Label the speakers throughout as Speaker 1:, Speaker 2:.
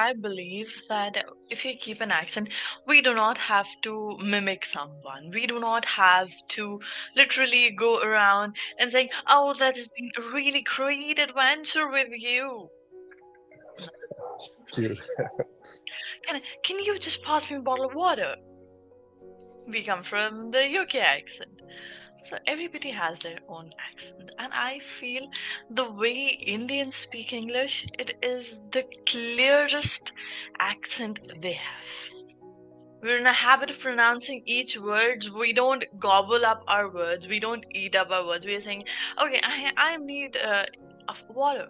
Speaker 1: I believe that if you keep an accent, we do not have to mimic someone. We do not have to literally go around and saying, "Oh, that has been a really great adventure with you."
Speaker 2: True.
Speaker 1: Can you just pass me a bottle of water? We come from the UK accent. So everybody has their own accent, and I feel the way Indians speak English, it is the clearest accent they have. We're in a habit of pronouncing each word. We don't gobble up our words. We don't eat up our words. We're saying, "Okay, I need of water."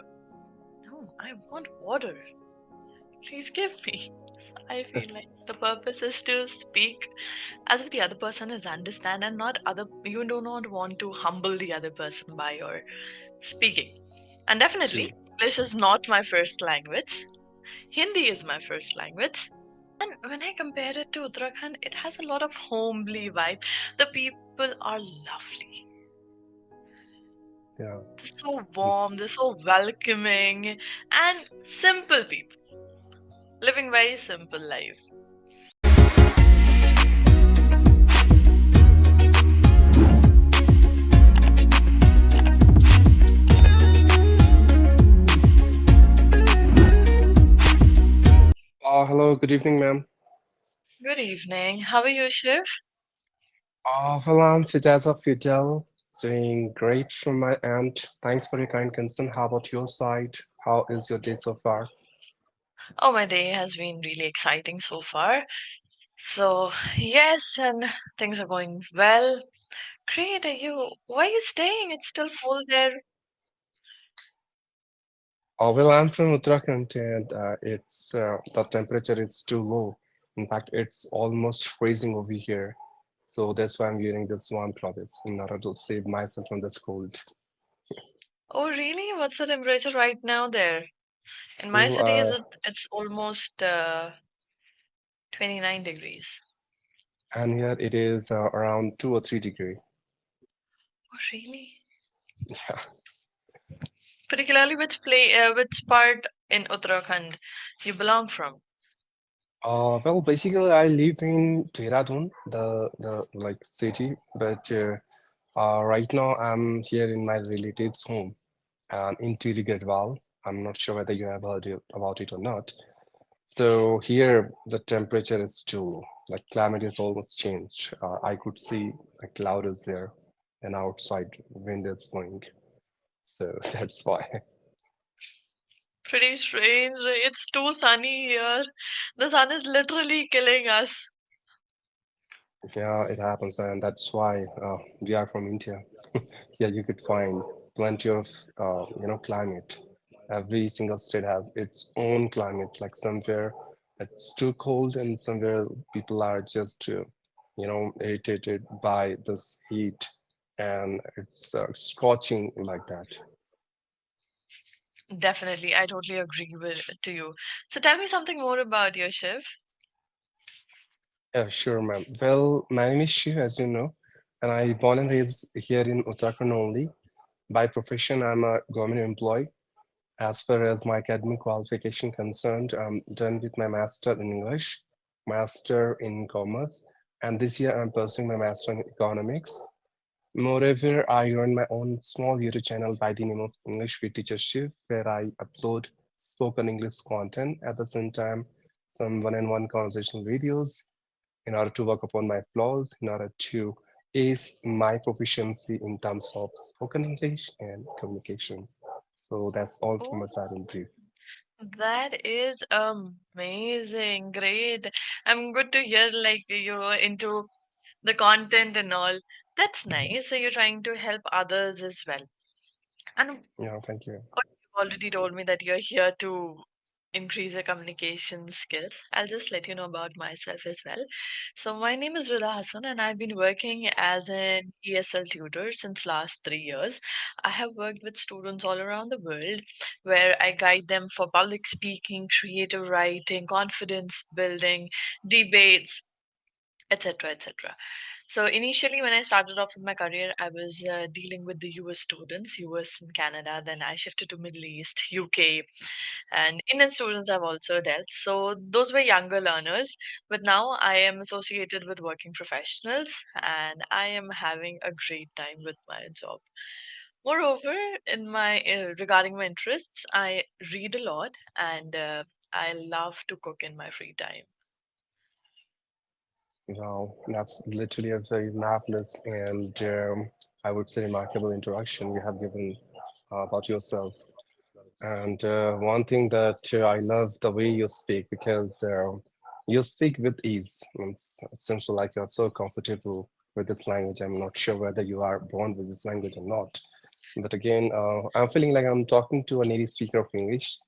Speaker 1: No, I want water. Please give me. So I feel like the purpose is to speak as if the other person is understand and not other. You do not want to humble the other person by your speaking. And
Speaker 2: True.
Speaker 1: definitely, English is not my first language. Hindi is my first language. And when I compare it to Uttarakhand, it has a lot of homely vibe. The people are lovely.
Speaker 2: Yeah.
Speaker 1: They're so warm, they're so welcoming, and simple people living very simple life.
Speaker 2: Hello, good evening, ma'am.
Speaker 1: Good evening. How are you, Shiv?
Speaker 2: Well, I'm fit as a fiddle, doing great from my end. Thanks for your kind concern. How about your side? How is your day so far?
Speaker 1: Oh, my day has been really exciting so far. So, yes, and things are going well. Great. Are you? Why are you staying? It's still full there.
Speaker 2: Well, I'm from Uttarakhand, and the temperature is too low. In fact, it's almost freezing over here. So that's why I'm wearing this warm clothes in order to save myself from this cold.
Speaker 1: Oh, really? What's the temperature right now there? In my
Speaker 2: Well,
Speaker 1: city, is it's almost 29 degrees.
Speaker 2: and here it is around 2 or 3 degrees.
Speaker 1: Oh, really?
Speaker 2: Yeah.
Speaker 1: Particularly which part in Uttarakhand you belong from?
Speaker 2: Well, basically, I live in Dehradun, the like city, but right now I'm here in my relative's home in Tiri Garhwal. I'm not sure whether you have about it or not. So here the temperature is too like climate is almost changed. I could see a cloud is there, and outside wind is blowing. So that's why.
Speaker 1: Pretty strange. It's too sunny here. The sun is literally killing us.
Speaker 2: Yeah, it happens, and that's why we are from India. Here you could find plenty of climate. Every single state has its own climate. Like somewhere it's too cold, and somewhere people are just irritated by this heat, and it's scorching like that.
Speaker 1: Definitely, I totally agree with to you. So tell me something more about your Shiv.
Speaker 2: Yeah, sure, ma'am. Well, my name is Shiv, as you know, and I born and raised here in Uttarakhand only. By profession, I'm a government employee. As far as my academic qualification concerned, I'm done with my master in English, master in commerce, and this year I'm pursuing my master in economics. Moreover, I run my own small YouTube channel by the name of English with Teacher Shiv, where I upload spoken English content at the same time some one-on-one conversational videos in order to work upon my flaws, in order to ace my proficiency in terms of spoken English and communications. So that's all from my
Speaker 1: Oh,
Speaker 2: side in brief.
Speaker 1: that is amazing. Great. I'm good to hear like you're into the content and all. That's nice. So you're trying to help others as well. And
Speaker 2: Yeah, thank you.
Speaker 1: course, you've already told me that you're here to increase your communication skills. I'll just let you know about myself as well. So my name is RIDA Hassan and I've been working as an ESL tutor since last 3 years. I have worked with students all around the world where I guide them for public speaking, creative writing, confidence building, debates, etc., etc. So initially, when I started off with my career, I was dealing with the US students, US and Canada. Then I shifted to Middle East, UK, and Indian students I've also dealt. So those were younger learners, but now I am associated with working professionals, and I am having a great time with my job. Moreover, in my regarding my interests, I read a lot, and I love to cook in my free time.
Speaker 2: Wow, that's literally a very marvelous and I would say remarkable introduction you have given about yourself. And one thing that I love the way you speak because you speak with ease. It seems like you're so comfortable with this language. I'm not sure whether you are born with this language or not. But again, I'm feeling like I'm talking to a native speaker of English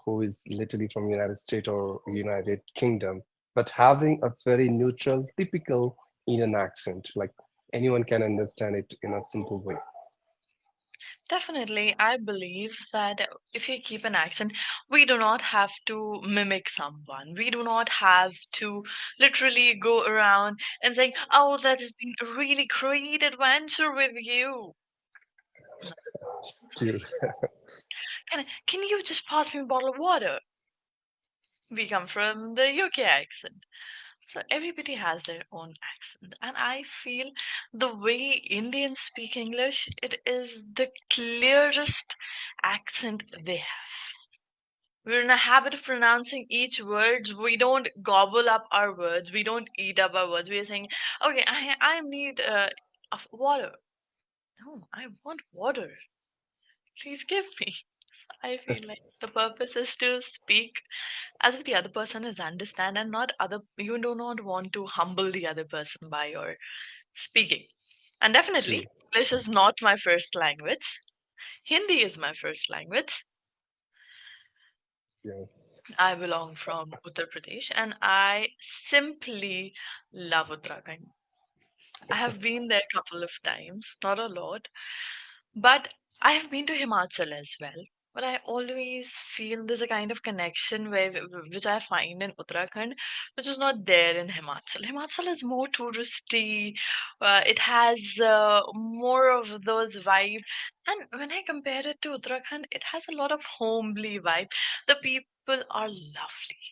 Speaker 2: who is literally from United States or United Kingdom, but having a very neutral, typical Indian accent. Like anyone can understand it in a simple way.
Speaker 1: Definitely, I believe that if you keep an accent, we do not have to mimic someone. We do not have to literally go around and saying, "Oh, that has been a really great adventure with you." No.
Speaker 2: True.
Speaker 1: Can you just pass me a bottle of water? We come from the UK accent. So everybody has their own accent. And I feel the way Indians speak English, it is the clearest accent they have. We're in a habit of pronouncing each word. We don't gobble up our words. We don't eat up our words. We are saying, okay, I need of water. No, I want water. Please give me. So I feel like the purpose is to speak as if the other person is understand and not other. You do not want to humble the other person by your speaking. And
Speaker 2: True.
Speaker 1: definitely, English is not my first language. Hindi is my first language.
Speaker 2: Yes.
Speaker 1: I belong from Uttar Pradesh and I simply love Uttarakhand. I have been there a couple of times, not a lot, but I have been to Himachal as well. But I always feel there's a kind of connection which I find in Uttarakhand, which is not there in Himachal. Himachal is more touristy. It has more of those vibe. And when I compare it to Uttarakhand, it has a lot of homely vibe. The people are lovely.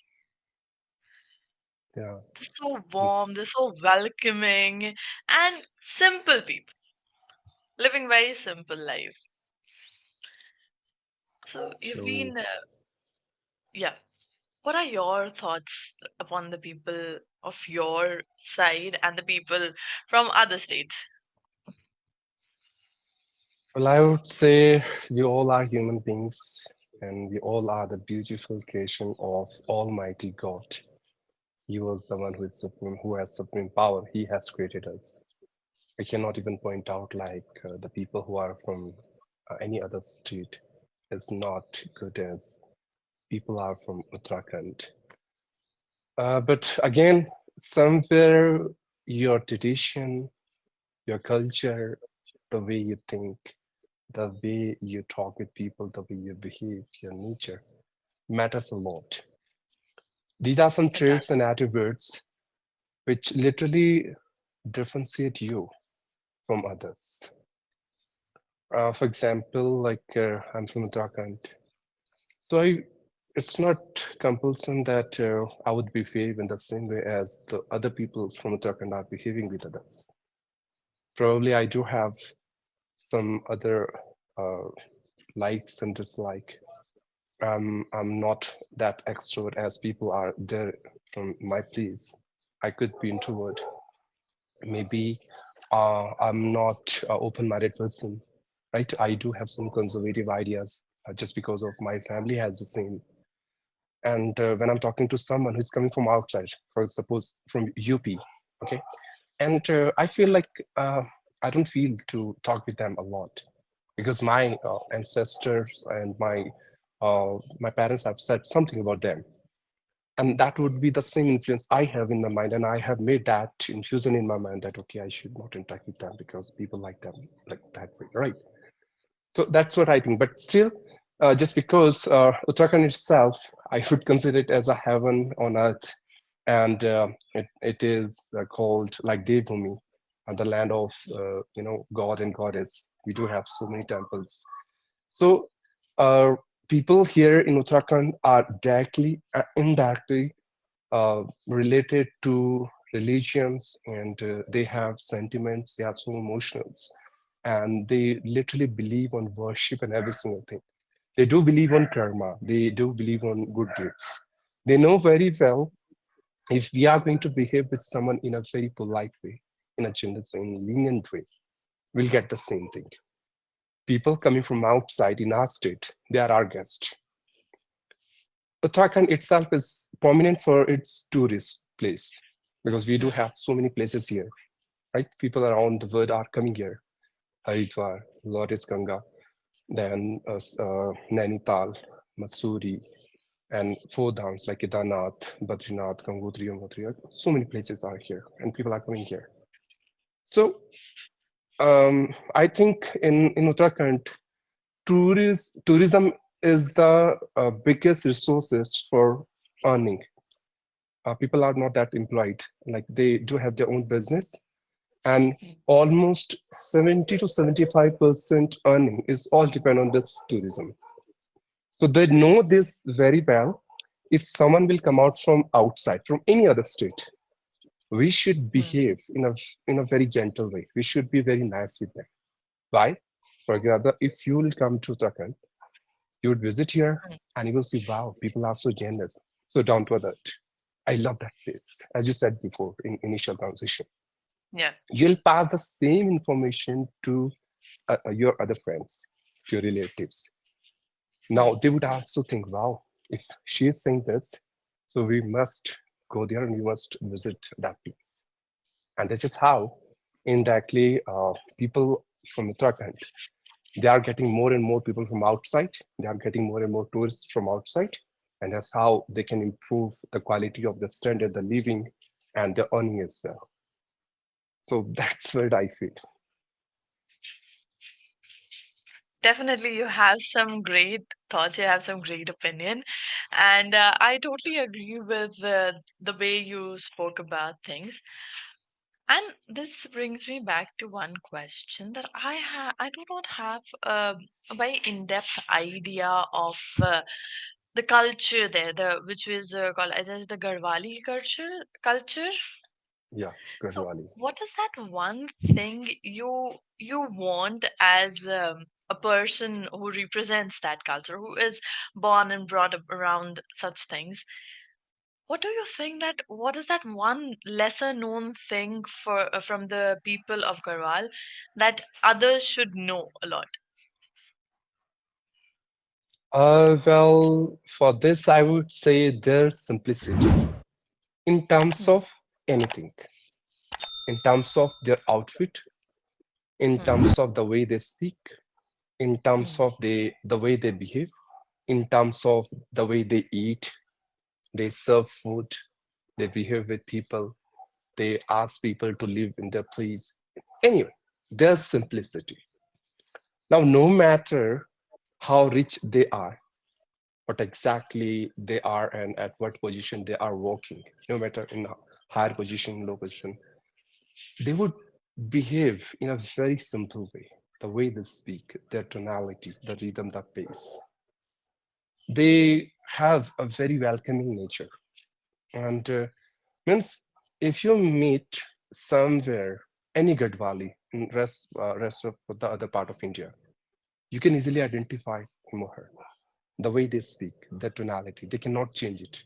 Speaker 2: Yeah.
Speaker 1: They're so warm, they're so welcoming, and simple people living very simple life. So you've
Speaker 2: True.
Speaker 1: been, yeah. What are your thoughts upon the people of your side and the people from other states?
Speaker 2: Well, I would say we all are human beings and we all are the beautiful creation of Almighty God. He was the one who is supreme, who has supreme power. He has created us. I cannot even point out like the people who are from any other state is not good as people are from Uttarakhand. But again, somewhere your tradition, your culture, the way you think, the way you talk with people, the way you behave, your nature matters a lot. These are some
Speaker 1: It does.
Speaker 2: traits and attributes which literally differentiate you from others. For example, like I'm from Uttarakhand, so it's not compulsion that I would behave in the same way as the other people from Uttarakhand are behaving with others. Probably I do have some other uh, likes and dislike. I'm not that extrovert as people are there from my place. I could be introvert. Maybe I'm not an open-minded person, right? I do have some conservative ideas just because of my family has the same. And when I'm talking to someone who's coming from outside, for suppose from UP, okay, and I feel like I don't feel to talk with them a lot because my ancestors and my parents have said something about them, and that would be the same influence I have in my mind, and I have made that infusion in my mind that okay, I should not interact with them because people like them like that way, right? So that's what I think. But still, just because Uttarakhand itself, I should consider it as a heaven on earth. and it is called like Devbhumi, the land of God and goddess. We do have so many temples. So uh, people here in Uttarakhand are directly indirectly related to religions, and they have sentiments, they have some emotions, and they literally believe on worship and every single thing. They do believe on karma, they do believe on good deeds. They know very well if we are going to behave with someone in a very polite way, in a generous way, in a lenient way, we'll get the same thing. People coming from outside in our state, they are our guests. Uttarakhand itself is prominent for its tourist place because we do
Speaker 1: Hmm.
Speaker 2: have so many places here, right? People around the world are coming here. Haridwar, Lotus Ganga, then Nainital, Masuri, and four dhams like Kedarnath, Badrinath, Gangotri, Yamutri. So many places are here, and people are coming here. So I think in Uttarakhand, tourism is the biggest resources for earning. People are not that employed; like they do have their own business, and almost 70 to 75% earning is all depend on this tourism. So they know this very well. If someone will come out from outside, from any other state, we should
Speaker 1: Hmm.
Speaker 2: behave in a very gentle way. We should be very nice with them. Why? For example, if you will come to Uttarakhand, you would visit here
Speaker 1: Hmm.
Speaker 2: and you will see, wow, people are so generous, so down to earth. I love that place. As you said before in initial conversation,
Speaker 1: Yeah.
Speaker 2: you'll pass the same information to your other friends, your relatives. Now
Speaker 1: Hmm.
Speaker 2: they would also think, wow, if she is saying this, so we must go there and we must visit that place. And this is how indirectly people from Uttarakhand, they are getting more and more people from outside. They are getting more and more tourists from outside. And that's how they can improve the quality of the standard, the living, and the earning as well. So that's what I feel.
Speaker 1: Definitely, you have some great thoughts. You have some great opinion, and I totally agree with the way you spoke about things. And this brings me back to one question that I do not have a very in-depth idea of the culture there, the which was called as the Garhwali culture.
Speaker 2: Yeah,
Speaker 1: So,
Speaker 2: Gadwali.
Speaker 1: what is that one thing you want as a person who represents that culture, who is born and brought up around such things? What do you think that what is that one lesser known thing for from the people of Garhwal that others should know a lot?
Speaker 2: Well, for this, I would say their simplicity in terms
Speaker 1: Hmm.
Speaker 2: of anything, in terms of their outfit, in
Speaker 1: Hmm.
Speaker 2: terms of the way they speak, in terms
Speaker 1: Hmm.
Speaker 2: of the way they behave, in terms of the way they eat, they serve food, they behave with people, they ask people to live in their place. Anyway, their simplicity. Now, no matter how rich they are, what exactly they are, and at what position they are working, no matter in a higher position, low position, they would behave in a very simple way. The way they speak, their tonality, the rhythm, the pace. They have a very welcoming nature. And means if you meet somewhere, any Gadwali in rest of the other part of India, you can easily identify him or her. The way they speak, the tonality, they cannot change it.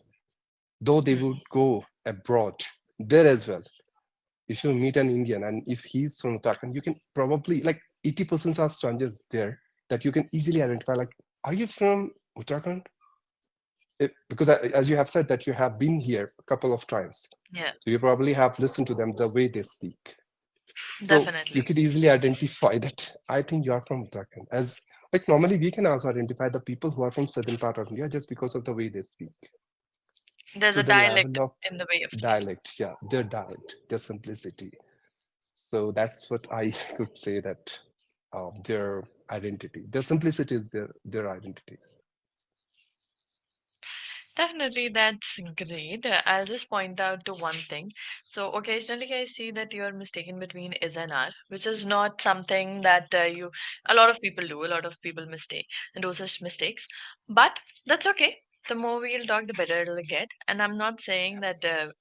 Speaker 2: Though they
Speaker 1: Hmm.
Speaker 2: would go abroad, there as well. If you meet an Indian and if he's from Uttarakhand, you can probably like 80% are chances there that you can easily
Speaker 1: Hmm.
Speaker 2: identify like, are you from Uttarakhand? Because as you have said that you have been here a couple of times.
Speaker 1: Yeah,
Speaker 2: So you probably have listened to them the way they speak. So you
Speaker 1: definitely.
Speaker 2: could easily identify that I think you are from Uttarakhand. As like normally we can also identify the people who are from southern part of India just because of the way they speak.
Speaker 1: There's
Speaker 2: So
Speaker 1: a
Speaker 2: the
Speaker 1: dialect
Speaker 2: level of
Speaker 1: in the way of speaking.
Speaker 2: dialect, yeah, their dialect, their simplicity. So that's what I could say that their identity, their simplicity is their identity.
Speaker 1: Definitely, that's great. I'll just point out to one thing. So occasionally I see that you're mistaken between is and are, which is not something that a lot of people do. A lot of people mistake and do such mistakes. But that's okay. The more we'll talk, the better it'll get. And I'm not saying that it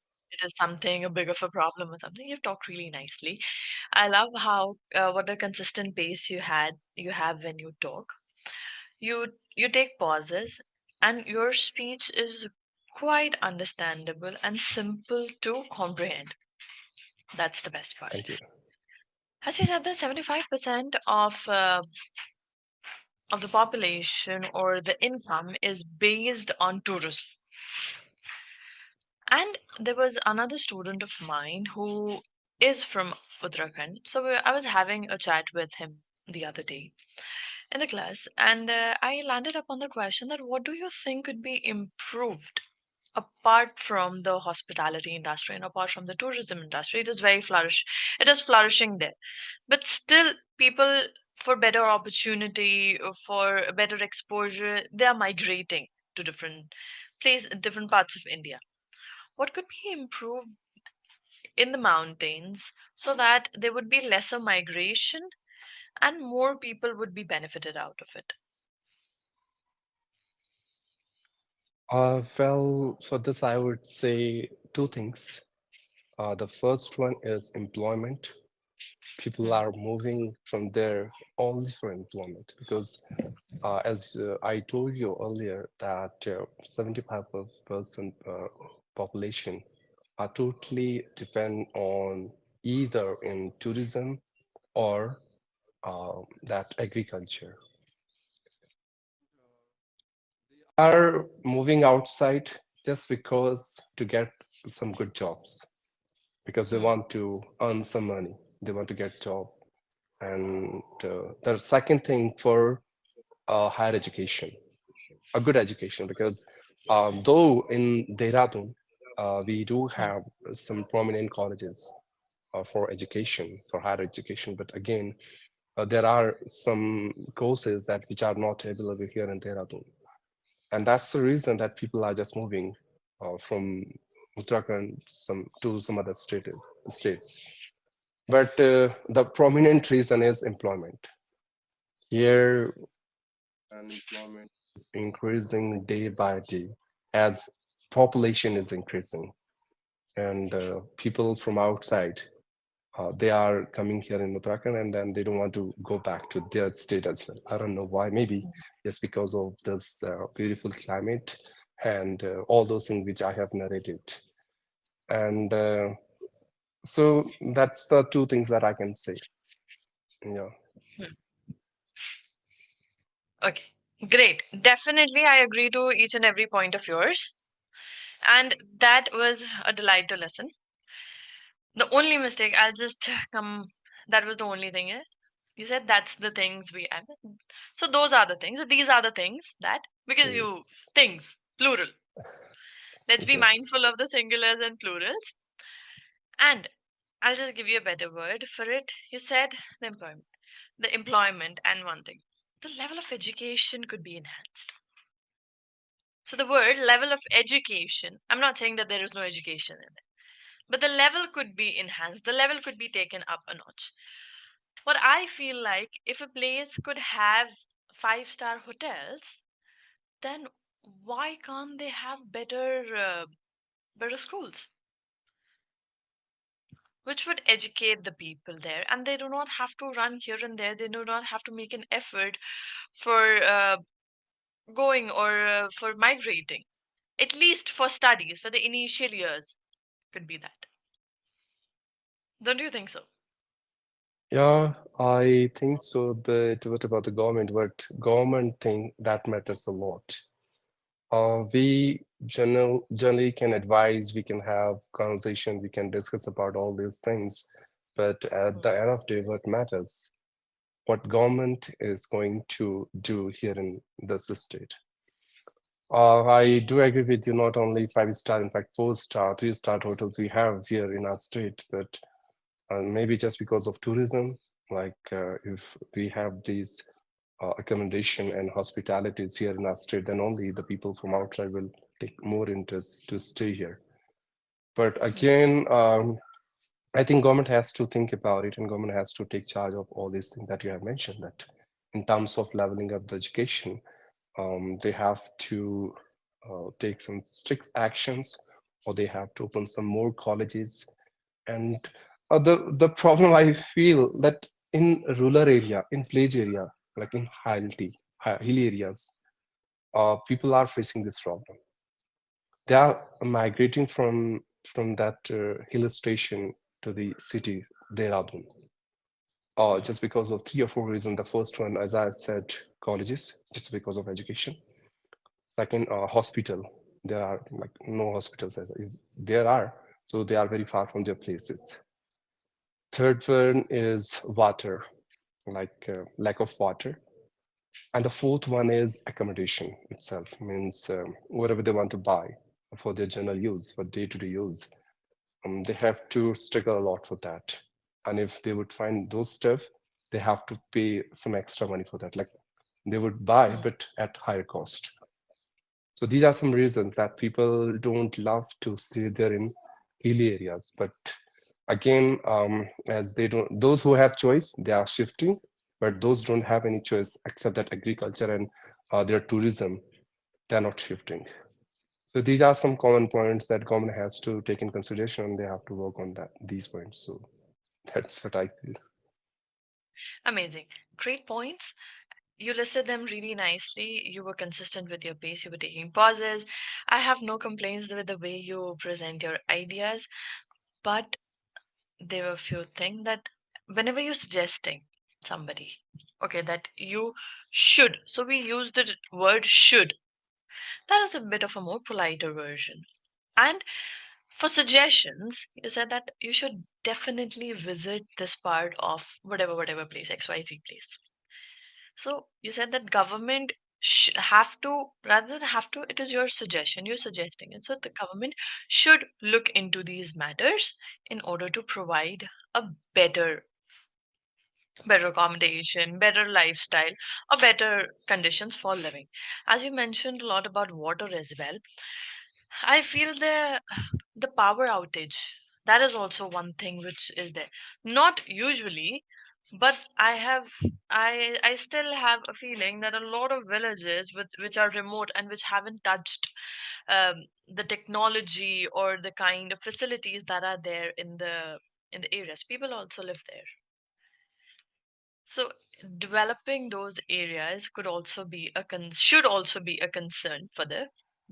Speaker 1: is something a big of a problem or something. You've talked really nicely. I love how what a consistent pace you have when you talk. You take pauses, and your speech is quite understandable and simple to comprehend. That's the best part.
Speaker 2: Thank you.
Speaker 1: As you said, that 75% of the population or the income is based on tourism. And there was another student of mine who is from Uttarakhand. So I was having a chat with him the other day in the class, and I landed up on the question that what do you think could be improved apart from the hospitality industry and apart from the tourism industry? It is it is flourishing there, but still people, for better opportunity, for better exposure, they are migrating to different parts of India. What could be improved in the mountains so that there would be lesser migration and more people would be benefited out of it?
Speaker 2: Well, for this, I would say two things. The first one is employment. People
Speaker 1: Hmm.
Speaker 2: are moving from there only for employment because, as I told you earlier, that 75% population are totally depend on either in tourism or that agriculture. Are moving outside just because to get some good jobs because they
Speaker 1: Hmm.
Speaker 2: want to earn some money. They want to get job. And the second thing for higher education, a good education, because though in Dehradun we do
Speaker 1: Hmm.
Speaker 2: have some prominent colleges for education, for higher education, but again, there are some courses that which are not available here in Dehradun. And that's the reason that people are just moving from Uttarakhand to some other states. But the prominent reason is employment. Here, unemployment is increasing day by day as population is increasing, and people from outside they are coming here in Uttarakhand, and then they don't want to go back to their state as well. I don't know why. Maybe just because of this beautiful climate and all those things which I have narrated. And so that's the two things that I can say. Yeah.
Speaker 1: Hmm. Okay, great. Definitely, I agree to each and every point of yours. And that was a delight to listen. The only mistake, I'll just come, that was the only thing. You said that's the things we have. So those are the things. So these are the things that, because you,
Speaker 2: Yes.
Speaker 1: things, plural. Let's be
Speaker 2: Yes.
Speaker 1: mindful of the singulars and plurals. And I'll just give you a better word for it. You said the employment. The employment and one thing. The level of education could be enhanced. So the word level of education, I'm not saying that there is no education in it, but the level could be enhanced. The level could be taken up a notch. What I feel like, if a place could have five-star hotels, then why can't they have better schools, which would educate the people there, and they do not have to run here and there. They do not have to make an effort for going or for migrating. At least for studies, for the initial years, could be that. Don't you think so?
Speaker 2: Yeah, I think so. But what about the government? What government thing that matters a lot. We generally can advise, we can have conversation, we can discuss about all these things. But at the
Speaker 1: Hmm.
Speaker 2: end of the day, what matters, what government is going to do here in this state. I do agree with you, not only five-star, in fact, four-star, three-star hotels we have here in our state, but maybe just because of tourism, like if we have these accommodation and hospitalities here in our state, then only the people from outside will take more interest to stay here. But again, I think government has to think about it, and government has to take charge of all these things that you have mentioned. That in terms of leveling up the education, they have to take some strict actions, or they have to open some more colleges. And the problem I feel that in rural area, in village area, like in hill areas, people are facing this problem. They are migrating from that hill station to the city, Dehradun, just because of three or four reasons. The first one, as I said, colleges, just because of education. Second, hospital. There are like no hospitals. There are, so they are very far from their places. Third one is water, like lack of water. And the fourth one is accommodation itself, means whatever they want to buy for their general use, for day-to-day use, they have to struggle a lot for that. And if they would find those stuff, they have to pay some extra money for that. Like they would buy,
Speaker 1: Mm.
Speaker 2: but at higher cost. So these are some reasons that people don't love to stay there in hilly areas. But again, as they don't, those who have choice, they are shifting, but those don't have any choice except that agriculture and their tourism, they're not shifting. So these are some common points that government has to take in consideration, and they have to work on that these points. So that's what I feel.
Speaker 1: Amazing. Great points. You listed them really nicely. You were consistent with your pace. You were taking pauses. I have no complaints with the way you present your ideas, but there were a few things that whenever you're suggesting somebody, okay, that you should, so we use the word should. That is a bit of a more politer version. And for suggestions, you said that you should definitely visit this part of whatever place, XYZ place. So you said that government have to, rather than have to, it is your suggestion, you're suggesting it. So the government should look into these matters in order to provide a better accommodation, better lifestyle, or better conditions for living. As you mentioned a lot about water as well, I feel the power outage, that is also one thing which is there. Not usually, but I still have a feeling that a lot of villages which are remote and which haven't touched the technology or the kind of facilities that are there in the areas. People also live there. So developing those areas could also be should also be a concern for the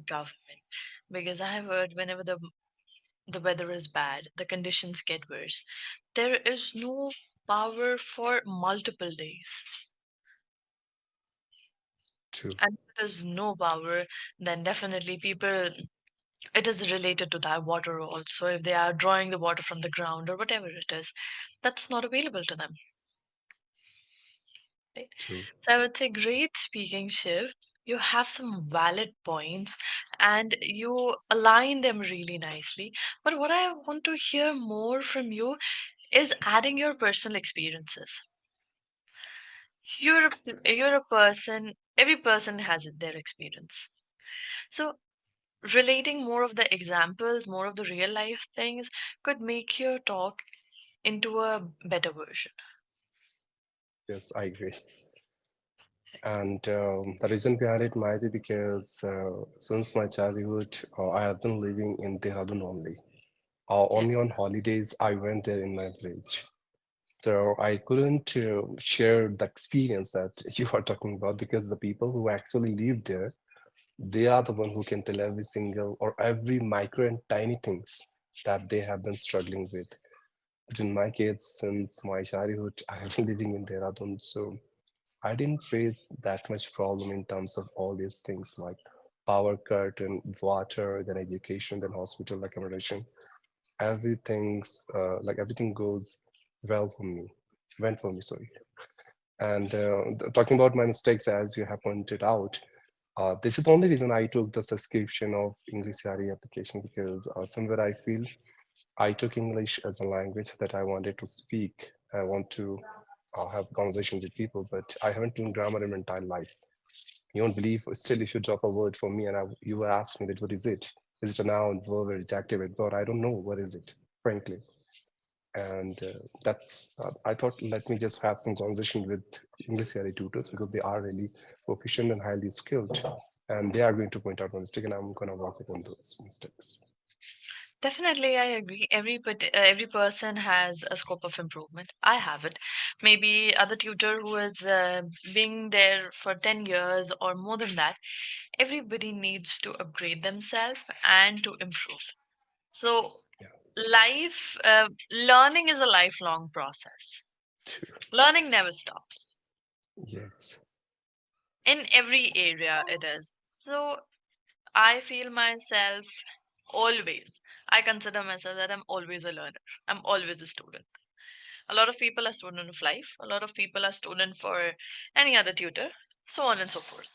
Speaker 1: government, because I have heard whenever the weather is bad, the conditions get worse, there is no power for multiple days.
Speaker 2: True,
Speaker 1: And if there's no power, then definitely people, it is related to that water also. If they are drawing the water from the ground or whatever it is, that's not available to them. Right?
Speaker 2: true.
Speaker 1: So I would say great speaking, Shiv. You have some valid points and you align them really nicely. But what I want to hear more from you is adding your personal experiences. You're a person, every person has their experience. So relating more of the examples, more of the real life things could make your talk into a better version.
Speaker 2: Yes, I agree. And the reason behind it might be because since my childhood, I have been living in Dehradun only.
Speaker 1: Yeah.
Speaker 2: Only on holidays I went there in my village. So I couldn't share the experience that you are talking about, because the people who actually live there, they are the one who can tell every single or every micro and tiny things that they have been struggling with. But in my case, since my childhood, I have been living in Dehradun, so I didn't face that much problem in terms of all these things like power cut and water, then education, then hospital accommodation. Everything's like everything goes well for me, went for me, sorry. And talking about my mistakes, as you have pointed out, this is the only reason I took the subscription of English Yaari application, because somewhere I feel I took English as a language that I wanted to speak. I want to have conversation with people, but I haven't done grammar in my entire life. You won't believe, still, if you drop a word for me and you will ask me that what is it? Is it a noun, verb, or adjective? But I don't know what is it, frankly. And that's I thought let me just have some conversation with English Yaari tutors because they are really proficient and highly skilled, and they are going to point out my mistake, and I'm going to work upon those mistakes.
Speaker 1: Definitely, I agree. Every person has a scope of improvement. I have it. Maybe other tutor who is being there for 10 years or more than that. Everybody needs to upgrade themselves and to improve. So,
Speaker 2: Yeah,
Speaker 1: learning is a lifelong process.
Speaker 2: true.
Speaker 1: Learning never stops.
Speaker 2: Yes,
Speaker 1: In every area, it is. So, I feel myself always, I consider myself that I'm always a learner. I'm always a student. A lot of people are student of life. A lot of people are student for any other tutor, so on and so forth.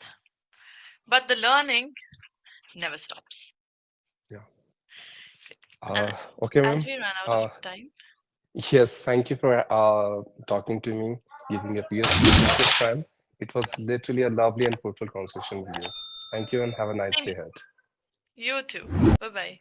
Speaker 1: But the learning never stops.
Speaker 2: yeah.
Speaker 1: And
Speaker 2: Okay,
Speaker 1: as
Speaker 2: ma'am.
Speaker 1: we run out of
Speaker 2: Uh,
Speaker 1: time,
Speaker 2: yes, thank you for talking to me, giving a precious time. It was literally a lovely and fruitful conversation with you. Thank you, and have a nice
Speaker 1: thank
Speaker 2: day
Speaker 1: you.
Speaker 2: ahead.
Speaker 1: You too. Bye bye.